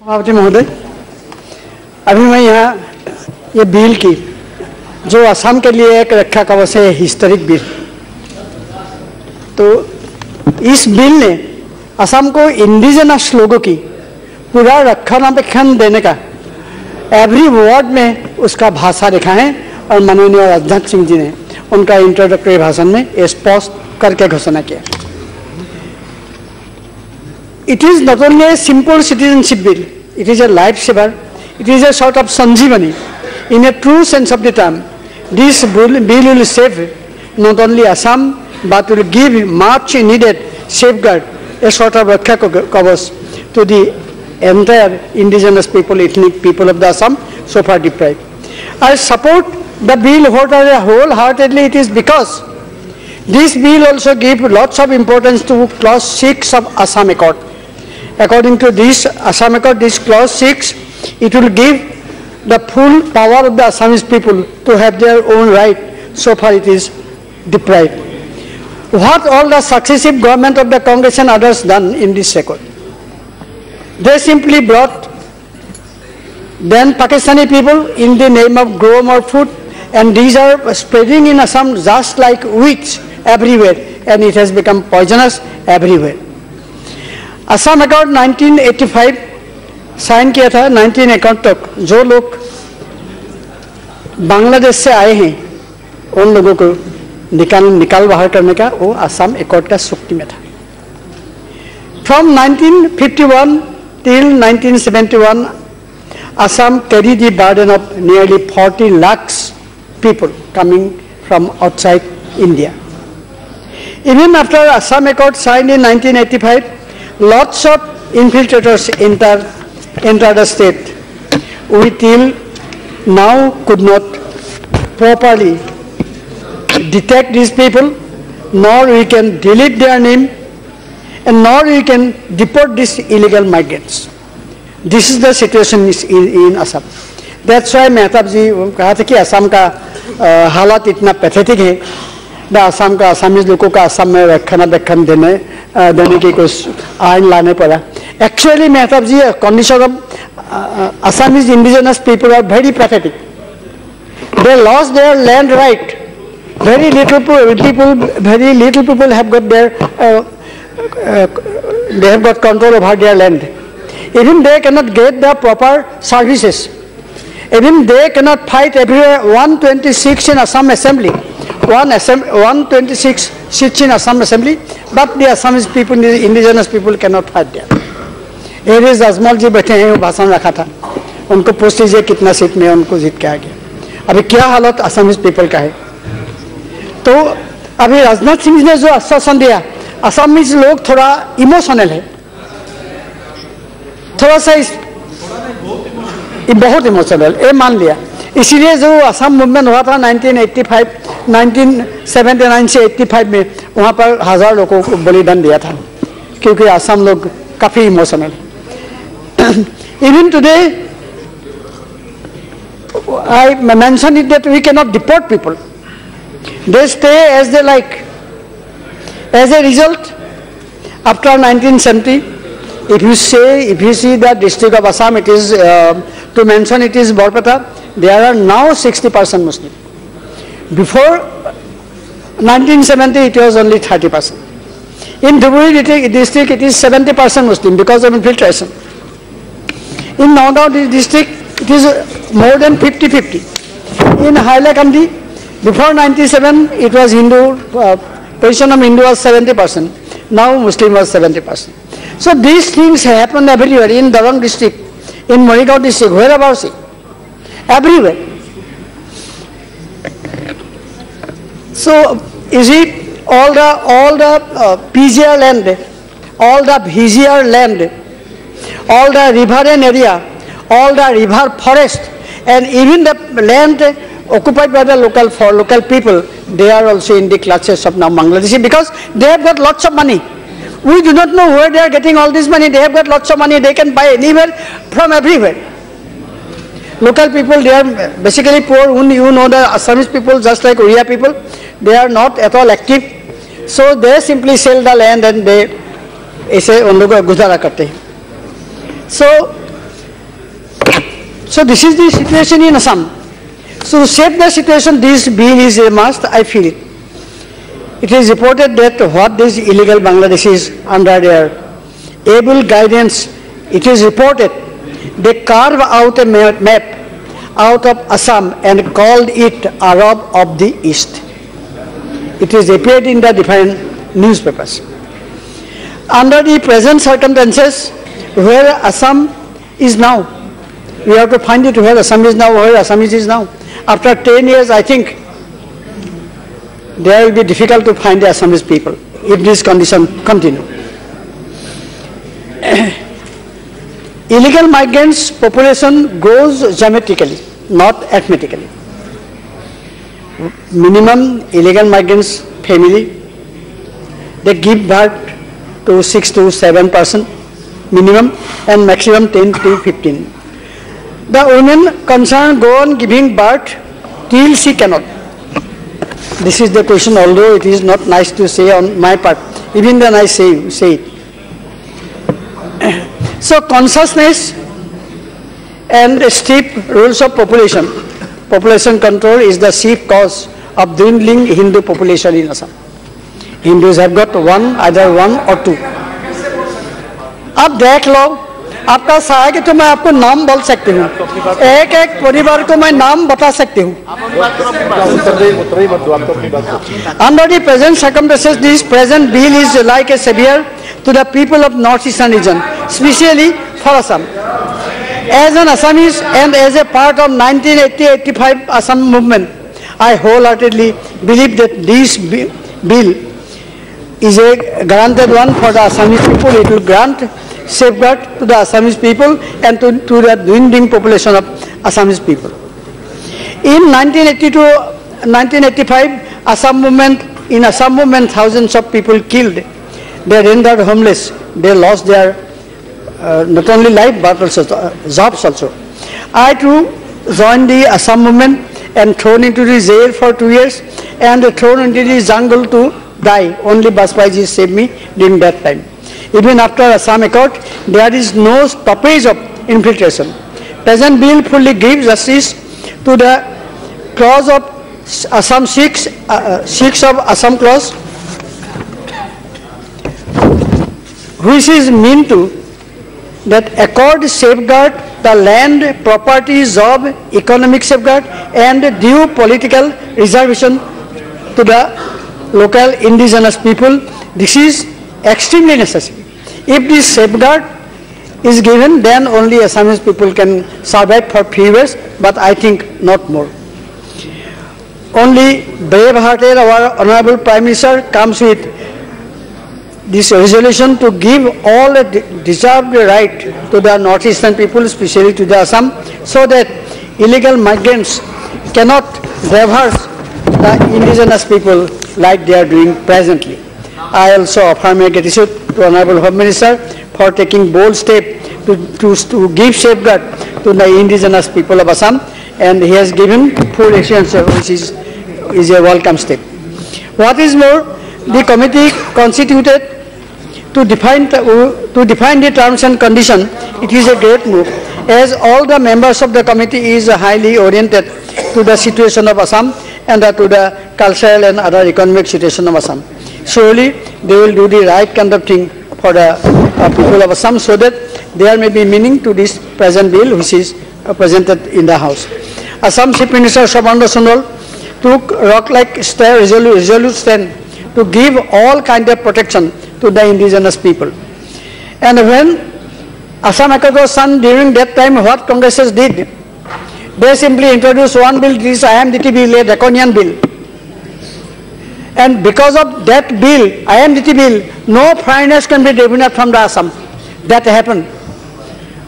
सभापति महोदय, अभी मैं यहाँ ये बिल की जो असम के लिए एक रक्षा कवच है, हिस्टोरिक बिल, तो इस बिल ने असम को इंडिजिनस लोगों की पूरा रक्षणाबेक्षण देने का एवरी वर्ड में उसका भाषा लिखा है और माननीय राजनाथ सिंह जी ने उनका इंट्रोडक्टरी भाषण में स्पष्ट करके घोषणा किया। It is not only a simple citizenship bill, it is a lifesaver, it is a sort of sanjeevani. In a true sense of the term, this bill will save not only Assam but will give much needed safeguard, a sort of raksha kavach to the entire indigenous people, ethnic people of the Assam so far deprived. I support the bill wholeheartedly. It is because this bill also gives lots of importance to clause 6 of Assam Accord. According to this Assam Accord, this clause 6, it will give the full power of the Assamese people to have their own right. So far it is deprived. What all the successive government of the Congress and others done in this accord? They simply brought then Pakistani people in the name of grow more food, and these are spreading in Assam just like weeds everywhere, and it has become poisonous everywhere. Assam accord 1985 sign किया था। 1981 तक जो लोग बांग्लादेश से आए हैं उन लोगों को निकाल बाहर करने का वो असम अकॉर्ड का सूची में था। From 1951 till 1971 Assam carried the burden of nearly 40 lakhs people coming from outside India. Even after Assam Accord signed in 1985, lots of infiltrators entered the state. We till now could not properly detect these people, nor we can delete their name, and nor we can deport these illegal migrants. This is the situation in Assam. That's why Mehtab ji कहा था कि असम का हालात इतना pathetic है, असम का Assamese लोगों का असम में रक्षणाबेक्षण देने की कुछ आयन लाने पड़ा। Actually, Mehtab ji, condition of Assamese indigenous people are very pathetic. They lost their land right. Very little people have got their they have got control over their land. Even they cannot get the proper services. Even they cannot fight everywhere. 126 in Assam Assembly. 126 seats in Assam Assembly, but the Assamese people, the indigenous people cannot fight there. Here is Ajmal जी बैठे हैं, वो भाषण रखा था, उनको पूछ लीजिए कितना सीट में उनको जीत के आ गया। अभी क्या हालत Assamese people का है? तो अभी राजनाथ सिंह ने जो आश्वासन दिया, Assamese लोग थोड़ा इमोशनल है, थोड़ा सा बहुत इमोशनल, ये मान लिया। इसीलिए जो असम मूवमेंट हुआ था 1979 से 85 में, वहाँ पर 1000 लोगों को बलिदान दिया था, क्योंकि असम लोग काफ़ी इमोशनल है। Even today, I mentioned it that we cannot deport people. They stay as they like. As a result, after 1970, if you see the district of Assam, it is to mention it is Borpeta. There are now 60% Muslim. Before 1970, it was only 30%. In Dhuburi district, it is 70% Muslim because of infiltration. In Nagaon district, it is more than 50-50. In Hailakandi, before 97, it was Hindu, position of Hindu was 70%. Now Muslim was 70%. So these things happen everywhere, in Darang district, in Marigaon district, wherever see, everywhere. So you see, all the PGR land, all the VGR land, all the riverine area, all the river forest, and even the land occupied by the local people, they are also in the clutches of now Bangladeshi, because they have got lots of money. We do not know where they are getting all this money. They have got lots of money. They can buy anywhere from everywhere. Local people, they are basically poor. You know the Assamese people, just like Oriya people, they are not at all active. So they simply sell the land and they ऐसे उन लोगों का गुजारा करते हैं. So So this is the situation in Assam. So to save the situation, this bill is a must, I feel it. It is reported that what these illegal Bangladeshis under their able guidance, it is reported they carve out a map out of Assam and called it Arab of the East. It is appeared in the different newspapers. Under the present circumstances, where Assam is now, we have to find it where Assam is now, where Assam is now. After 10 years, I think, there will be difficult to find the Assamese people if this condition continue. Illegal migrants population grows geometrically, not arithmetically. Minimum illegal migrants family, they give birth to 6 to 7% minimum and maximum 10 to 15. The women concerned go on giving birth till she cannot. This is the question, although it is not nice to say on my part, even then I say it. So consciousness and strict rules of population control is the chief cause of dwindling Hindu population in Assam. Hindus have got either one or two. आप देख लो, आपका चाहेगा तो मैं आपको नाम बोल सकती हूँ, एक एक परिवार को मैं नाम बता सकती हूँ. Under the present circumstances, this present bill is like a savior to the people of North-Eastern region, especially for Assam. As an Assamese and as a part of 1980-85 Assam movement, I wholeheartedly believe that this bill is a granted one for the Assamese people. It will grant safeguard to the Assamese people and to the dwindling population of Assamese people. In 1980 to 1985, in Assam movement, thousands of people killed. They rendered homeless. They lost their not only life but also jobs also. I too joined the Assam movement and thrown into the jail for 2 years and thrown into the jungle to die. Only Bajpayee saved me during that time. Even after Assam Accord, there is no stoppage of infiltration. Present bill fully gives justice to the clause of Assam 6 of Assam clause, which is meant to that accord safeguard the land, property, job, economic safeguard and due political reservation to the local indigenous people. This is extremely necessary. If this safeguard is given, then only Assamese people can survive for few years, but I think not more. Only brave-hearted our Honorable Prime Minister comes with this resolution to give all the deserved right to the North-Eastern people, especially to the Assam, so that illegal migrants cannot traverse the indigenous people like they are doing presently. I also offer my gratitude to Honorable Home Minister for taking bold step to give safeguard to the indigenous people of Assam, and he has given full assurance, which is a welcome step. What is more, the committee constituted to define the terms and conditions. It is a great move, as all the members of the committee is highly oriented to the situation of Assam and to the cultural and other economic situation of Assam. Surely they will do the right kind of thing for the people of Assam, so that there may be meaning to this present bill which is presented in the House. Assam Chief Minister Sarbananda Sonowal took rock-like resolute stand to give all kind of protection to the indigenous people. And when Assam Accord was signed, during that time, what Congresses did, they simply introduced one bill, this IMDT bill, a draconian bill. And because of that bill, IMDT bill, no foreigners can be driven from the Assam. That happened.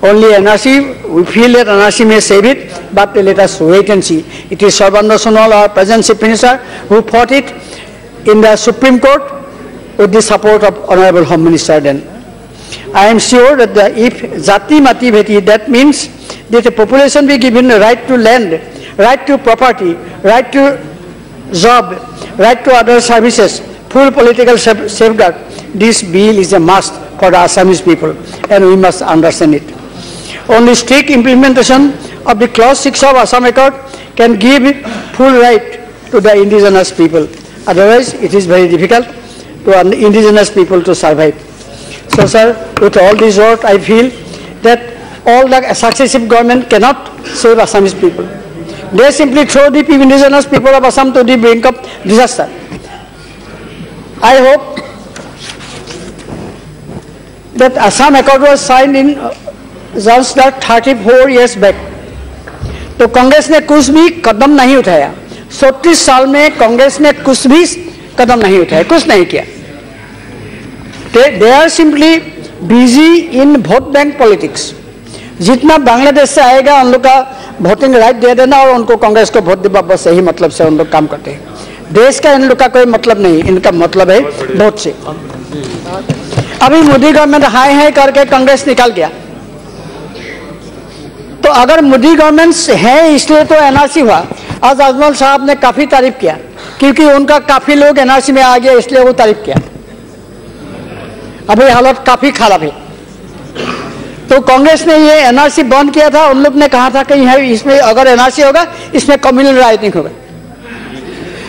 Only NRC, we feel that NRC may save it, but let us wait and see. It is Sarbananda Sonowal, our present Chief Minister, who fought it in the Supreme Court with the support of Honorable Home Minister then. I am sure that if Jati Mati Bheti, that means that the population be given the right to land, right to property, right to job, right to other services, full political safeguard. This bill is a must for the Assamese people, and we must understand it. Only strict implementation of the Clause 6 of Assam Accord can give full right to the indigenous people. Otherwise, it is very difficult to indigenous people to survive. So, sir, with all these words, I feel that all the successive government cannot save Assamese people. They simply throw the indigenous people of Assam to the brink of disaster. I hope that Assam Accord was signed in just 34 years back. तो कांग्रेस ने कुछ भी कदम नहीं उठाया। 36 साल में कांग्रेस ने कुछ भी कदम नहीं उठाया, कुछ नहीं किया। They are simply busy in vote bank politics. जितना बांग्लादेश से आएगा उन लोग का वोटिंग राइट दे देना और उनको कांग्रेस को वोट देना, बस यही मतलब से उन लोग काम करते हैं। देश का इन लोग का कोई मतलब नहीं, इनका मतलब है वोट से। अभी मोदी गवर्नमेंट हाई हाई करके कांग्रेस निकाल गया, तो अगर मोदी गवर्नमेंट है इसलिए तो एनआरसी हुआ। आज अजमल साहब ने काफी तारीफ किया क्योंकि उनका काफी लोग एनआरसी में आ गया, इसलिए वो तारीफ किया। अभी हालत काफी खराब है। तो कांग्रेस ने ये एनआरसी बंद किया था, उन लोग ने कहा था कि इसमें अगर एनआरसी होगा इसमें कम्युनल राइटिंग होगा,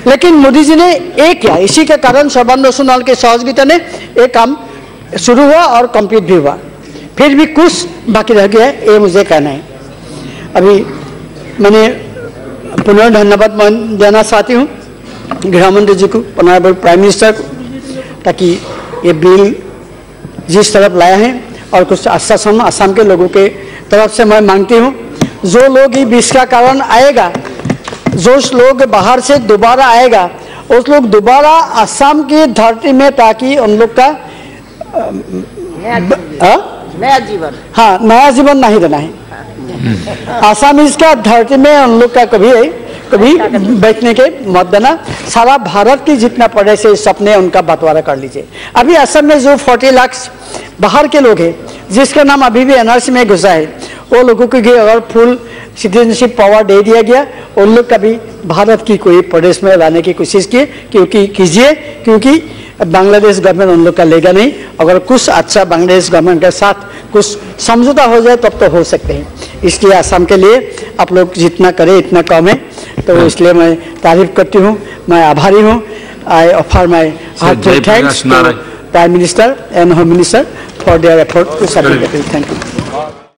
लेकिन मोदी जी ने एक किया। इसी के कारण सर्बानंद सोनोवाल के सहयोगिता ने एक काम शुरू हुआ और कंप्लीट भी हुआ। फिर भी कुछ बाकी रह गया है, ये मुझे कहना है। अभी मैंने पुनर्धन्यवाद देना चाहती हूँ गृह मंत्री जी को, ऑनरेबल प्राइम मिनिस्टर को, ताकि ये बिल जिस तरफ लाया है और कुछ आश्वासन असम के लोगों के तरफ से मैं मांगती हूँ। जो लोग ये विष का कारण आएगा, जो लोग बाहर से दोबारा आएगा, उस लोग दोबारा असम की धरती में, ताकि उन लोग का नया जीवन, हाँ नया जीवन नहीं देना है। आसामीज का धरती में उन लोग का कभी बैठने के मत देना। सारा भारत की जितना पड़े से सपने उनका बंटवारा कर लीजिए। अभी असम में जो 40 लाख बाहर के लोग हैं जिसका नाम अभी भी एनआरसी में घुसा है, वो लोगों को अगर फुल सिटीजनशिप पावर दे दिया गया, उन लोग कभी भारत की कोई प्रदेश में लाने की कोशिश क्योंकि बांग्लादेश गवर्नमेंट उन लोग का लेगा नहीं। अगर कुछ अच्छा बांग्लादेश गवर्नमेंट के साथ कुछ समझौता हो जाए तब तो हो सकते हैं। इसलिए असम के लिए आप लोग जितना करें इतना कम है, तो इसलिए मैं तारीफ करती हूँ, मैं आभारी हूँ। I offer my heartful thanks to prime minister and home minister for their effort to submit. Thank you.